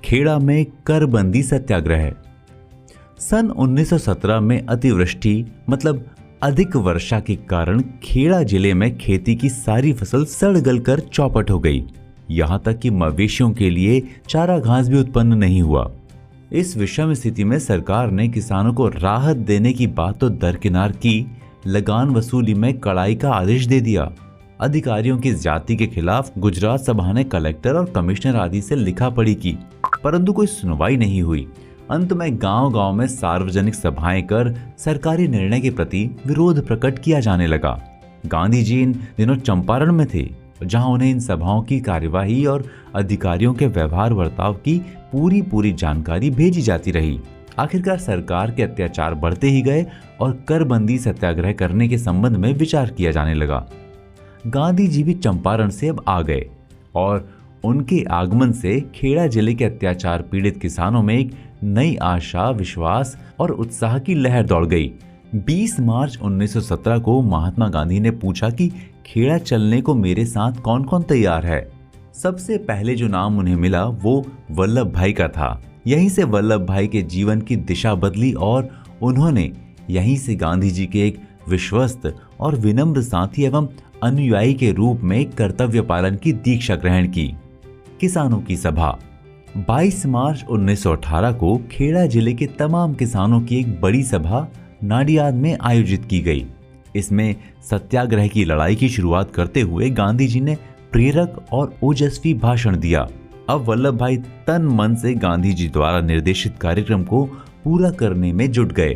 खेड़ा में करबंदी सत्याग्रह। सन 1917 में अतिवृष्टि मतलब अधिक वर्षा के कारण खेड़ा जिले में खेती की सारी फसल सड़ गल कर चौपट हो गई। यहाँ तक कि मवेशियों के लिए चारा घास भी उत्पन्न नहीं हुआ। इस विषम स्थिति में सरकार ने किसानों को राहत देने की बात तो दरकिनार की, लगान वसूली में कड़ाई का आदेश दे दिया। अधिकारियों की ज्यादती के खिलाफ गुजरात सभा ने कलेक्टर और कमिश्नर आदि से लिखा पढ़ी की, परंतु कोई सुनवाई नहीं हुई। अंत में गांव-गांव में सार्वजनिक सभाएं कर सरकारी निर्णय के प्रति विरोध प्रकट किया जाने लगा। गांधी जी इन दिनों चंपारण में थे, जहां उन्हें इन सभाओं की कार्यवाही और अधिकारियों के व्यवहार वर्ताव की पूरी जानकारी भेजी जाती रही। आखिरकार सरकार के अत्याचार बढ़ते ही गए और करबंदी सत्याग्रह करने के संबंध में विचार किया जाने लगा। गांधी जी भी चंपारण से अब आ गए और उनके आगमन से खेड़ा जिले के अत्याचार पीड़ित किसानों में एक नई आशा, विश्वास और उत्साह की लहर दौड़ गई। 20 मार्च 1917 को महात्मा गांधी ने पूछा कि खेड़ा चलने को मेरे साथ कौन कौन तैयार है। सबसे पहले जो नाम उन्हें मिला वो वल्लभ भाई का था। यहीं से वल्लभ भाई के जीवन की दिशा बदली और उन्होंने यहीं से गांधी जी के एक विश्वस्त और विनम्र साथी एवं अनुयायी के रूप में कर्तव्य पालन की दीक्षा ग्रहण की। किसानों की सभा 22 मार्च 1918 को खेड़ा जिले के तमाम किसानों की एक बड़ी सभा नाडियाद में आयोजित की गई। इसमें सत्याग्रह की लड़ाई की शुरुआत करते हुए गांधी जी ने प्रेरक और ओजस्वी भाषण दिया। अब वल्लभ भाई तन मन से गांधी जी द्वारा निर्देशित कार्यक्रम को पूरा करने में जुट गए।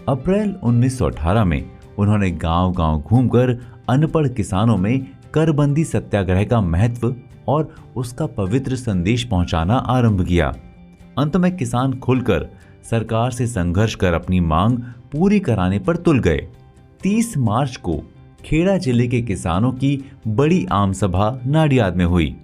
अप्रैल 1918 में उन्होंने गांव-गांव घूमकर अनपढ़ किसानों में करबंदी सत्याग्रह का महत्व और उसका पवित्र संदेश पहुंचाना आरंभ किया। अंत में किसान खुलकर सरकार से संघर्ष कर अपनी मांग पूरी कराने पर तुल गए। 30 मार्च को खेड़ा जिले के किसानों की बड़ी आम सभा नाडियाद में हुई।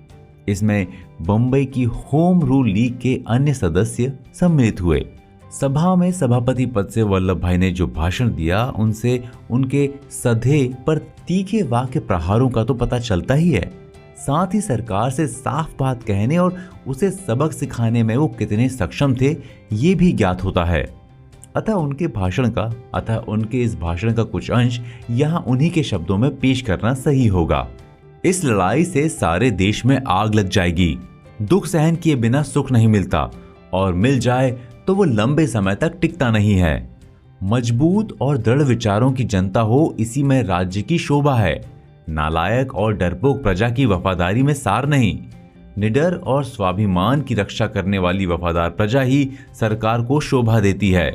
इसमें बंबई की होम रूल लीग के अन्य सदस्य सम्मिलित हुए। सभा में सभापति पद से वल्लभ भाई ने जो भाषण दिया, उनसे उनके सधे पर तीखे वाक्य प्रहारों का तो पता चलता ही है। साथ ही सरकार से साफ बात कहने और उसे सबक सिखाने में वो कितने सक्षम थे, ये भी ज्ञात होता है। अतः उनके इस भाषण का कुछ अंश यहाँ उन्हीं के शब्दों में पेश करना सही होगा। इस लड़ाई से सारे देश में आग लग जाएगी। दुख सहन किए बिना सुख नहीं मिलता और मिल जाए तो वो लंबे समय तक टिकता नहीं है। मजबूत और दृढ़ विचारों की जनता हो, इसी में राज्य की शोभा है। नालायक और डरपोक प्रजा की वफादारी में सार नहीं। निडर और स्वाभिमान की रक्षा करने वाली वफादार प्रजा ही सरकार को शोभा देती है।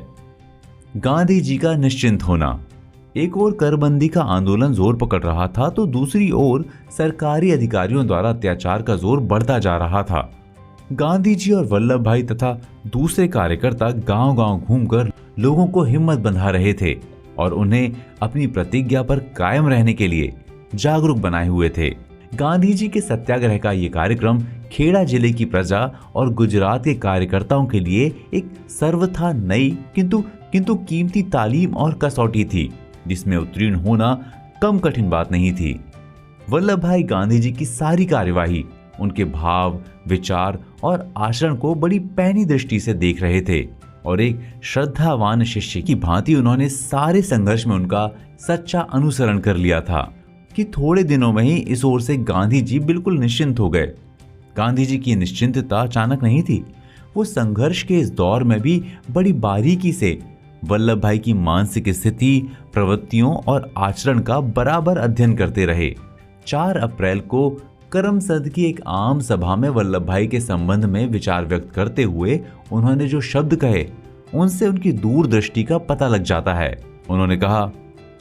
गांधी जी का निश्चिंत होना। एक ओर करबंदी का आंदोलन जोर पकड़ रहा था तो दूसरी ओर सरकारी अधिकारियों द्वारा अत्याचार का जोर बढ़ता जा रहा था। गांधी जी और वल्लभ भाई तथा दूसरे कार्यकर्ता गांव-गांव घूमकर लोगों को हिम्मत बंधा रहे थे और उन्हें अपनी प्रतिज्ञा पर कायम रहने के लिए जागरूक बनाए हुए थे। गांधी जी के सत्याग्रह का ये कार्यक्रम खेड़ा जिले की प्रजा और गुजरात के कार्यकर्ताओं के लिए एक सर्वथा नई किंतु कीमती तालीम और कसौटी थी, जिसमें उत्तीर्ण होना कम कठिन बात नहीं थी। वल्लभ भाई गांधी जी की सारी कार्यवाही, उनके भाव, विचार और आचरण को बड़ी पैनी दृष्टि से देख रहे थे और एक श्रद्धावान शिष्य की भांति उन्होंने सारे संघर्ष में उनका सच्चा अनुसरण कर लिया था कि थोड़े दिनों में ही इस ओर से गांधी जी बिल्कुल निश्चिंत हो गए। गांधी जी की निश्चिंतता अचानक नहीं थी। वो संघर्ष के इस दौर में भी बड़ी बारीकी से वल्लभ भाई की मानसिक स्थिति, प्रवृत्तियों और आचरण का बराबर अध्ययन करते रहे। 4 अप्रैल को करमसद की एक आम सभा में वल्लभ भाई के संबंध में विचार व्यक्त करते हुए उन्होंने जो शब्द कहे, उनसे उनकी दूरदृष्टि का पता लग जाता है। उन्होंने कहा,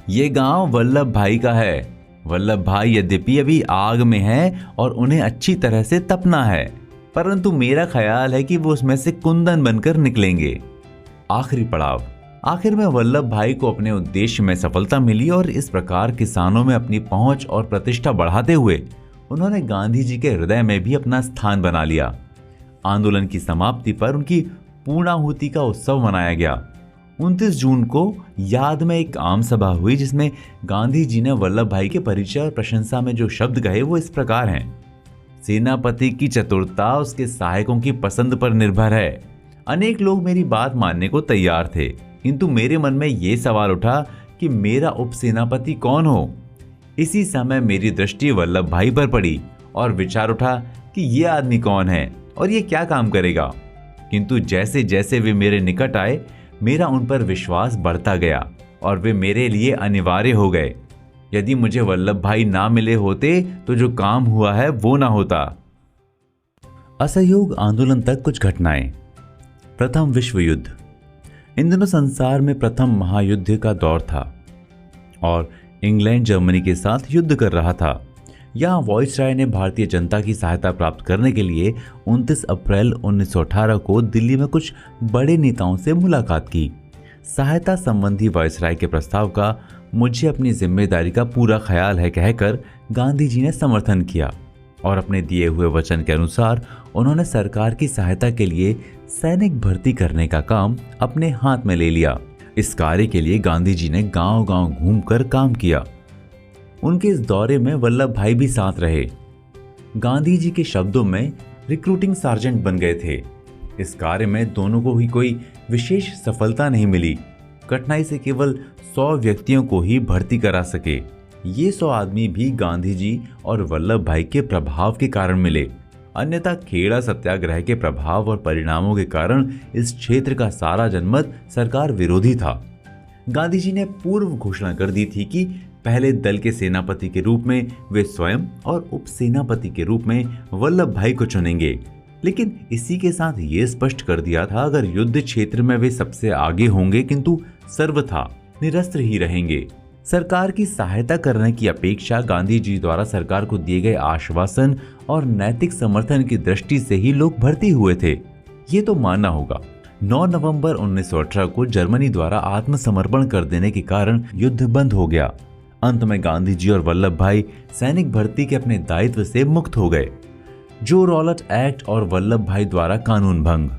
ये गांव वल्लभ भाई का है। वल्लभ भाई यद्यपि अभी आग में हैं और उन्हें अच्छी तरह से तपना है, परंतु मेरा ख्याल है कि वो उसमें से कुंदन बनकर निकलेंगे। आखिरी पड़ाव। आखिर में वल्लभ भाई को अपने उद्देश्य में सफलता मिली और इस प्रकार किसानों में अपनी पहुंच और प्रतिष्ठा बढ़ाते हुए उन्होंने गांधी जी के हृदय में भी अपना स्थान बना लिया। आंदोलन की समाप्ति पर उनकी पूर्णाहुति का उत्सव मनाया गया। 29 जून को याद में एक आम सभा हुई जिसमें गांधी जी ने वल्लभ भाई के परिचय और प्रशंसा में जो शब्द कहे वो इस प्रकार हैं। सेनापति की चतुरता उसके सहायकों की पसंद पर निर्भर है। अनेक लोग मेरी बात मानने को तैयार थे, किंतु मेरे मन में ये सवाल उठा कि मेरा उपसेनापति कौन हो। इसी समय मेरी दृष्टि वल्लभ भाई पर पड़ी और विचार उठा कि ये आदमी कौन है और ये क्या काम करेगा। किंतु जैसे जैसे वे मेरे निकट आए, मेरा उन पर विश्वास बढ़ता गया और वे मेरे लिए अनिवार्य हो गए। यदि मुझे वल्लभ भाई ना मिले होते तो जो काम हुआ है वो ना होता। असहयोग आंदोलन तक कुछ घटनाएं। प्रथम विश्व युद्ध। इन दिनों संसार में प्रथम महायुद्ध का दौर था और इंग्लैंड जर्मनी के साथ युद्ध कर रहा था। यहाँ वॉइसराय ने भारतीय जनता की सहायता प्राप्त करने के लिए 29 अप्रैल 1918 को दिल्ली में कुछ बड़े नेताओं से मुलाकात की। सहायता संबंधी वॉइसराय के प्रस्ताव का मुझे अपनी जिम्मेदारी का पूरा ख्याल है कहकर गांधी जी ने समर्थन किया और अपने दिए हुए वचन के अनुसार उन्होंने सरकार की सहायता के लिए सैनिक भर्ती करने का काम अपने हाथ में ले लिया। इस कार्य के लिए गांधी जी ने गांव-गांव घूमकर काम किया। उनके इस दौरे में वल्लभ भाई भी साथ रहे। गांधी जी के शब्दों में रिक्रूटिंग सार्जेंट बन गए थे। इस कार्य में दोनों को ही कोई विशेष सफलता नहीं मिली। कठिनाई से केवल 100 व्यक्तियों को ही भर्ती करा सके। ये 100 आदमी भी गांधी जी और वल्लभ भाई के प्रभाव के कारण मिले, अन्यथा खेड़ा सत्याग्रह के प्रभाव और परिणामों के कारण इस क्षेत्र का सारा जनमत सरकार विरोधी था। गांधी जी ने पूर्व घोषणा कर दी थी कि पहले दल के सेनापति के रूप में वे स्वयं और उपसेनापति के रूप में वल्लभ भाई को चुनेंगे, लेकिन इसी के साथ ये स्पष्ट कर दिया था अगर युद्ध क्षेत्र में वे सबसे आगे होंगे किंतु सर्वथा निरस्त्र ही रहेंगे। सरकार की सहायता करने की अपेक्षा गांधी जी द्वारा सरकार को दिए गए आश्वासन और नैतिक समर्थन की दृष्टि से ही लोग भर्ती हुए थे, ये तो मानना होगा। 9 नवंबर 1918 को जर्मनी द्वारा आत्मसमर्पण कर देने के कारण युद्ध बंद हो गया। अंत में गांधी जी और वल्लभ भाई सैनिक भर्ती के अपने दायित्व से मुक्त हो गए। जो रॉलेट एक्ट और वल्लभ भाई द्वारा कानून भंग।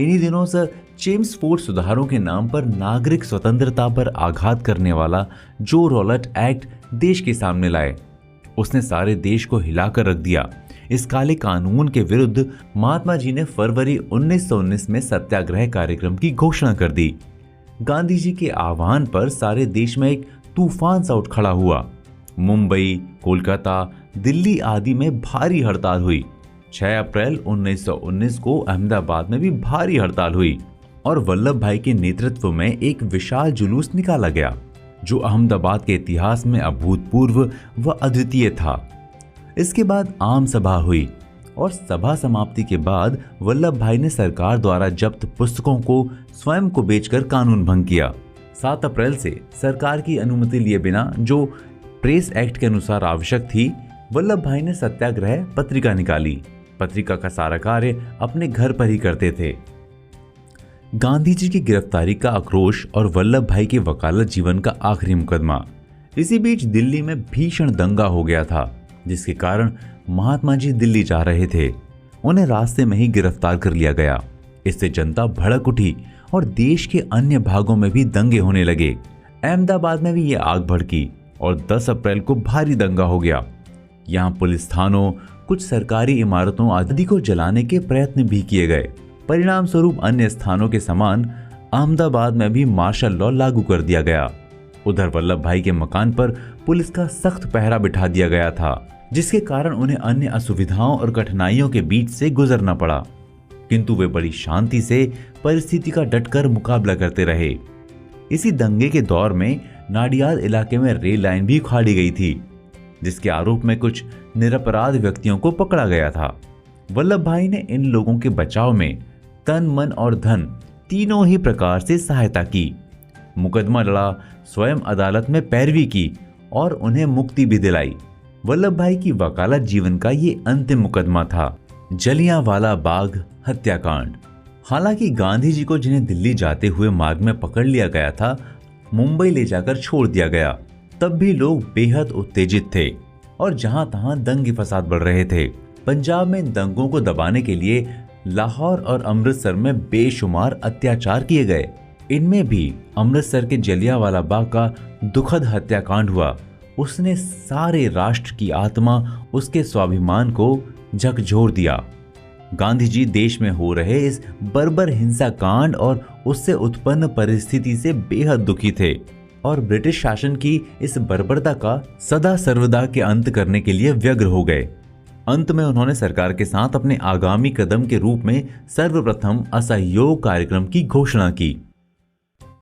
इन्हीं दिनों सर चेम्सफोर्ड सुधारों के नाम पर नागरिक स्वतंत्रता पर आघात करने वाला जो रॉलेट एक्ट देश के सामने लाए, उसने सारे देश को हिलाकर रख दिया। इस काले कानून के विरुद्ध महात्मा जी ने फरवरी 1919 में सत्याग्रह कार्यक्रम की घोषणा कर दी। गांधी जी के आह्वान पर सारे देश में एक तूफान सा उठ खड़ा हुआ। मुंबई, कोलकाता, दिल्ली आदि में भारी हड़ताल हुई। 6 अप्रैल 1919 को अहमदाबाद में भी भारी हड़ताल हुई और वल्लभ भाई के नेतृत्व में एक विशाल जुलूस निकाला गया जो अहमदाबाद के इतिहास में अभूतपूर्व व अद्वितीय था। इसके बाद आम सभा हुई और सभा समाप्ति के बाद वल्लभ भाई ने सरकार द्वारा जब्त पुस्तकों को स्वयं को बेचकर कानून भंग किया। 7 अप्रैल से सरकार की अनुमति लिए बिना, जो प्रेस एक्ट के अनुसार आवश्यक थी, वल्लभ भाई ने सत्याग्रह पत्रिका निकाली। पत्रिका का सारा कार्य अपने घर पर ही करते थे। गांधी जी की गिरफ्तारी का आक्रोश और वल्लभ भाई के वकालत जीवन का आखिरी मुकदमा। इसी बीच दिल्ली में भीषण दंगा हो गया था, जिसके कारण महात्मा जी दिल्ली जा रहे थे। उन्हें रास्ते में ही गिरफ्तार कर लिया गया। इससे जनता भड़क उठी और देश के अन्य भागों में भी दंगे होने लगे। अहमदाबाद में भी ये आग भड़की और 10 अप्रैल को भारी दंगा हो गया। यहाँ पुलिस थानों, कुछ सरकारी इमारतों आदि को जलाने के प्रयत्न भी किए गए। परिणाम स्वरूप अन्य स्थानों के समान अहमदाबाद में भी मार्शल लॉ लागू कर दिया गया। उधर वल्लभ भाई के मकान पर पुलिस का सख्त पहरा बिठा दिया गया था, जिसके कारण उन्हें अन्य असुविधाओं और कठिनाइयों के बीच से गुजरना पड़ा, किंतु वे बड़ी शांति से परिस्थिति का डटकर मुकाबला करते रहे। इसी दंगे के दौर में नाडियाद इलाके में रेल लाइन भी उखाड़ी गई थी, जिसके आरोप में कुछ निरपराध व्यक्तियों को पकड़ा गया था। वल्लभ भाई ने इन लोगों के बचाव में तन, मन और धन तीनों ही प्रकार से सहायता की। मुकदमा लड़ा, स्वयं अदालत में पैरवी की और उन्हें मुक्ति भी दिलाई। वल्लभ भाई की वकालत जीवन का ये अंतिम मुकदमा था, जलियांवाला बाग हत्याकांड। हालांकि गांधी जी को जिन्हें दिल्ली जाते हुए मार्ग में पकड़ लिया गया था, मुंबई ले जाकर छोड़ दिया गया, तब भी लोग बेहद उत्तेजित थे और जहां तहां दंगे फसाद बढ़ रहे थे। पंजाब में दंगों को दबाने के लिए लाहौर और अमृतसर में बेशुमार अत्याचार किए गए। इनमें भी अमृतसर के जलियांवाला बाग का दुखद हत्याकांड हुआ। उसने सारे राष्ट्र की आत्मा, उसके स्वाभिमान को झकझोर दिया। गांधी जी देश में हो रहे इस बर्बर हिंसा कांड और उससे उत्पन्न परिस्थिति से बेहद दुखी थे और ब्रिटिश शासन की इस बर्बरता का सदा सर्वदा के अंत करने के लिए व्यग्र हो गए। अंत में उन्होंने सरकार के साथ अपने आगामी कदम के रूप में सर्वप्रथम असहयोग कार्यक्रम की घोषणा की।